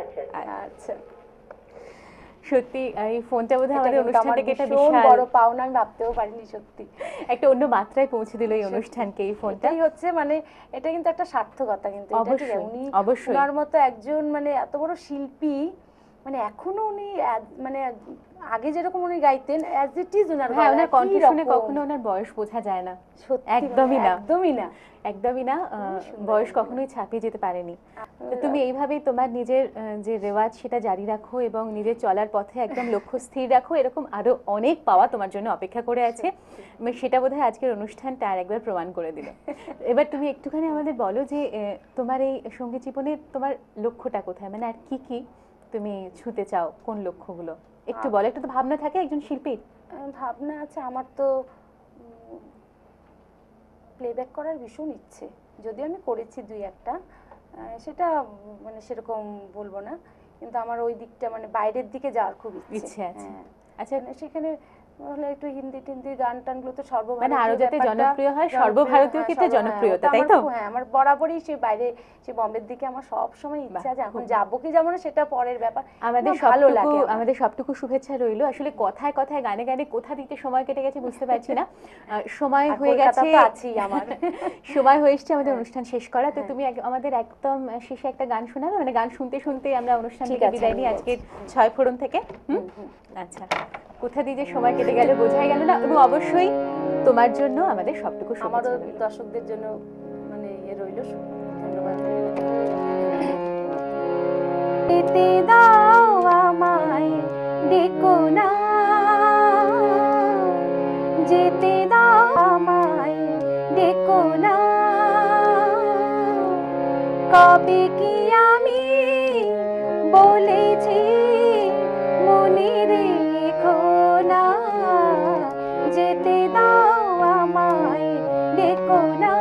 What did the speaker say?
আচ্ছা আচ্ছা। আচ্ছা, সত্যি এই ফোনটা বোধহয় এটা আমাদের কিন্তু আমার অনুষ্ঠানটাকে একটা ভীষণ বিশাল বড় পাওনা, আমি ভাবতেও পারিনি সত্যি। একটা অন্য মাত্রায় পৌঁছে দিল এই সত্যি। অনুষ্ঠানকে এই ফোনটা। এটাই হচ্ছে মানে, এটা কিন্তু একটা সার্থকতা, কিন্তু এটা ঠিক অবশ্যই উনি অবশ্যই ওনার মতো একজন মানে এত বড় শিল্পী, মানে এখনো উনি মানে আগে যেরকম উনি গাইতেন অ্যাজ ইট ইজ ওনার হ্যাঁ, গলা ওনার একই কণ্ঠ শুনে রকম। কখনো ওনার বয়স বোঝা যায় না। সত্যি একদমই মানে না, একদমই না। একদমই না। খুবই সুন্দর বয়স একদম। কখনোই ছাপিয়ে যেতে পারেনি। তো তুমি এইভাবেই তোমার নিজের যে রেওয়াজ সেটা জারি রাখো এবং নিজের চলার পথে একদম লক্ষ্য স্থির রাখো। এরকম আরো অনেক পাওয়া তোমার জন্য অপেক্ষা করে আছে, এবং সেটা বোধহয় আজকের অনুষ্ঠানটা আর একবার প্রমাণ করে দিল। এবার তুমি একটুখানি আমাদের বলো যে তোমার এই সঙ্গীত জীবনে তোমার লক্ষ্যটা কোথায়, মানে আর কি কি তুমি ছুঁতে চাও, কোন লক্ষ্যগুলো একটু বলো। একটু তো ভাবনা থাকে একজন শিল্পীর। ভাবনা আছে আমার তো, প্লেব্যাক করার ভীষণ ইচ্ছে, যদিও আমি করেছি দুই একটা, সেটা মানে সেরকম বলবো না, কিন্তু আমার ওই দিকটা মানে বাইরের দিকে যাওয়ার খুব ইচ্ছে আছে। হ্যাঁ, আচ্ছা, মানে সেখানে হলে একটু হিন্দি টিন্দি গান টানগুলো তো মানে সর্বভারতীয় আরো যাতে ব্যাপারটা, জনপ্রিয় হয়, জনপ্রিয়, সর্বভারতীয় হ্যাঁ ক্ষেত্রে হ্যাঁ, জনপ্রিয়তা, ওটা তাই আমার তো? হ্যাঁ আমার বরাবরই সেই বাইরে, সেই বম্বের দিকে আমার সব সময় ইচ্ছা বাহ, আছে। এখন খুব যাবো কি যাবো না সেটা পরের ব্যাপার, আমাদের না ভালো সবটুকু লাগে আমার। আমাদের সবটুকু শুভেচ্ছা রইলো। আসলে কথায় কথায় গানে গানে কোথা দিতে সময় কেটে গেছে বুঝতে পারছি না। সময় আর হয়ে কলকাতা গেছে, তো আছেই আমার। সময় হয়ে এসছে আমাদের হ্যাঁ, অনুষ্ঠান শেষ করা। তো হ্যাঁ। তুমি আমাদের একদম শেষে একটা গান শোনাবে, মানে গান শুনতে শুনতে আমরা অনুষ্ঠান ঠিক থেকে আছে, বিদায় আমি নিই বলছি। আজকের ছয় ফোড়ন থেকে। হুম, আচ্ছা। কোথা দিয়ে যে সময় কেটে গেল বোঝাই গেল না, এবং অবশ্যই তোমার জন্য আমাদের সবটুকু আমারও শুভেচ্ছা রইলো। দর্শকদের জন্য মানে ইয়ে রইল, ধন্যবাদ। যেতে দাও আমায়, ডেকো না, যেতে দাও আমায়, ডেকো না, কবে কি আমি বলেছি মনে রেখো না, যেতে দাও আমায়, ডেকো না।